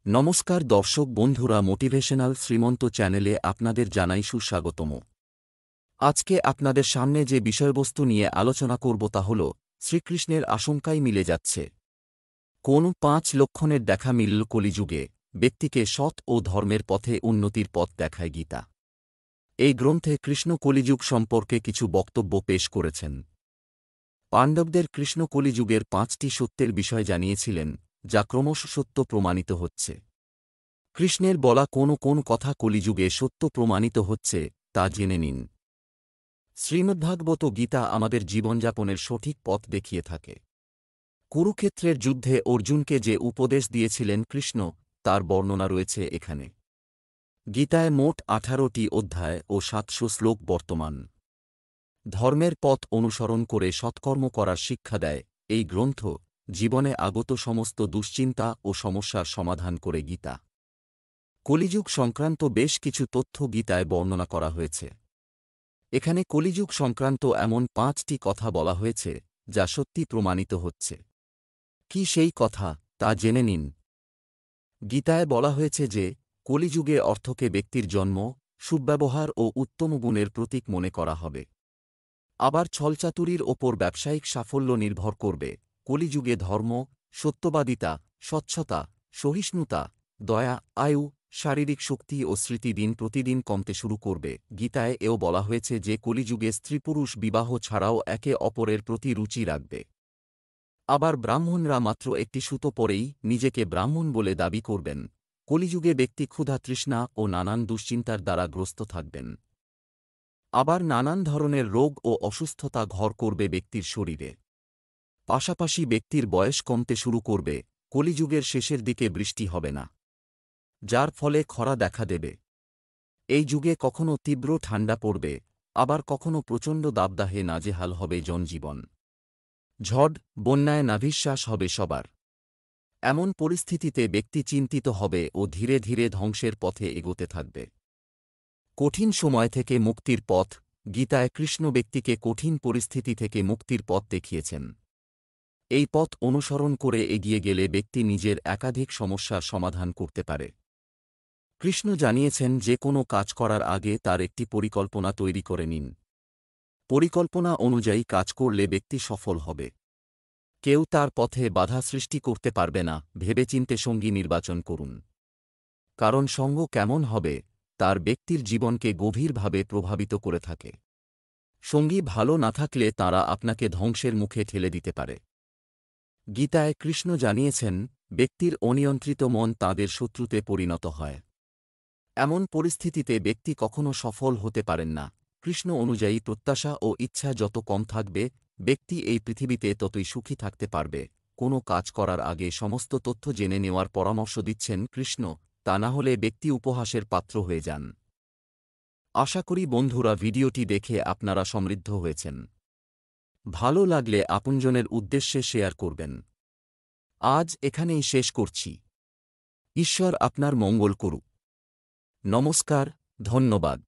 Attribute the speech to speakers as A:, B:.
A: নমস্কার দর্শক বন্ধুরা, মোটিভেশনাল শ্রীমন্ত চ্যানেলে আপনাদের জানাই সুস্বাগতম। আজকে আপনাদের সামনে যে বিষয়বস্তু নিয়ে আলোচনা করব তা হল শ্রীকৃষ্ণের আশঙ্কাই মিলে যাচ্ছে। কোন 5 লক্ষণের দেখা মিলল কলিযুগে, ব্যক্তিকে সৎ ও ধর্মের পথে উন্নতির পথ দেখায় গীতা। এই গ্রন্থে কৃষ্ণ কলিযুগ সম্পর্কে কিছু বক্তব্য পেশ করেছেন। পাণ্ডবদের কৃষ্ণ কলিযুগের 5টি সত্যের বিষয় জানিয়েছিলেন, যা ক্রমশ সত্য প্রমাণিত হচ্ছে। কৃষ্ণের বলা কোন কোন কথা কলিযুগে সত্য প্রমাণিত হচ্ছে তা জেনে নিন। শ্রীমদ্ভাগবত গীতা আমাদের জীবনযাপনের সঠিক পথ দেখিয়ে থাকে। কুরুক্ষেত্রের যুদ্ধে অর্জুনকে যে উপদেশ দিয়েছিলেন কৃষ্ণ, তার বর্ণনা রয়েছে এখানে। গীতায় মোট 18টি অধ্যায় ও 700 শ্লোক বর্তমান। ধর্মের পথ অনুসরণ করে সৎকর্ম করার শিক্ষা দেয় এই গ্রন্থ। জীবনে আগত সমস্ত দুশ্চিন্তা ও সমস্যার সমাধান করে গীতা। কলিযুগ সংক্রান্ত বেশ কিছু তথ্য গীতায় বর্ণনা করা হয়েছে। এখানে কলিযুগ সংক্রান্ত এমন 5টি কথা বলা হয়েছে যা সত্যি প্রমাণিত হচ্ছে। কি সেই কথা তা জেনে নিন। গীতায় বলা হয়েছে যে কলিযুগে অর্থকে ব্যক্তির জন্ম, সুব্যবহার ও উত্তম গুণের প্রতীক মনে করা হবে। আবার ছলচাতুরির ওপর ব্যবসায়িক সাফল্য নির্ভর করবে। কলিযুগে ধর্ম, সত্যবাদিতা, স্বচ্ছতা, সহিষ্ণুতা, দয়া, আয়ু, শারীরিক শক্তি ও স্মৃতি দিন প্রতিদিন কমতে শুরু করবে। গীতায় এও বলা হয়েছে যে কলিযুগে স্ত্রী-পুরুষ বিবাহ ছাড়াও একে অপরের প্রতি রুচি রাখবে। আবার ব্রাহ্মণরা মাত্র একটি সুতো পরেই নিজেকে ব্রাহ্মণ বলে দাবি করবেন। কলিযুগে ব্যক্তি ক্ষুধা, তৃষ্ণা ও নানান দুশ্চিন্তার দ্বারা গ্রস্ত থাকবেন। আবার নানান ধরনের রোগ ও অসুস্থতা ঘর করবে ব্যক্তির শরীরে। পাশাপাশি ব্যক্তির বয়স কমতে শুরু করবে। কলিযুগের শেষের দিকে বৃষ্টি হবে না, যার ফলে খরা দেখা দেবে। এই যুগে কখনো তীব্র ঠান্ডা পড়বে, আবার কখনো প্রচণ্ড দাবদাহে নাজেহাল হবে জনজীবন। ঝড়, বন্যায় নাভিশ্বাস হবে সবার। এমন পরিস্থিতিতে ব্যক্তি চিন্তিত হবে ও ধীরে ধীরে ধ্বংসের পথে এগোতে থাকবে। কঠিন সময় থেকে মুক্তির পথ। গীতায় কৃষ্ণ ব্যক্তিকে কঠিন পরিস্থিতি থেকে মুক্তির পথ দেখিয়েছেন। এই পথ অনুসরণ করে এগিয়ে গেলে ব্যক্তি নিজের একাধিক সমস্যার সমাধান করতে পারে। কৃষ্ণ জানিয়েছেন যে কোনো কাজ করার আগে তার একটি পরিকল্পনা তৈরি করে নিন। পরিকল্পনা অনুযায়ী কাজ করলে ব্যক্তি সফল হবে। কেউ তার পথে বাধা সৃষ্টি করতে পারবে না। ভেবেচিন্তে সঙ্গী নির্বাচন করুন, কারণ সঙ্গ কেমন হবে তার ব্যক্তির জীবনকে গভীরভাবে প্রভাবিত করে থাকে। সঙ্গী ভালো না থাকলে তারা আপনাকে ধ্বংসের মুখে ঠেলে দিতে পারে। গীতায় কৃষ্ণ জানিয়েছেন, ব্যক্তির অনিয়ন্ত্রিত মন তাঁদের শত্রুতে পরিণত হয়। এমন পরিস্থিতিতে ব্যক্তি কখনো সফল হতে পারেন না। কৃষ্ণ অনুযায়ী প্রত্যাশা ও ইচ্ছা যত কম থাকবে, ব্যক্তি এই পৃথিবীতে ততই সুখী থাকতে পারবে। কোনো কাজ করার আগে সমস্ত তথ্য জেনে নেওয়ার পরামর্শ দিচ্ছেন কৃষ্ণ, তা না হলে ব্যক্তি উপহাসের পাত্র হয়ে যান। আশা করি বন্ধুরা ভিডিওটি দেখে আপনারা সমৃদ্ধ হয়েছেন। ভালো লাগলে আপনজনের উদ্দেশ্যে শেয়ার করবেন। আজ এখানেই শেষ করছি। ঈশ্বর আপনার মঙ্গল করুক। নমস্কার, ধন্যবাদ।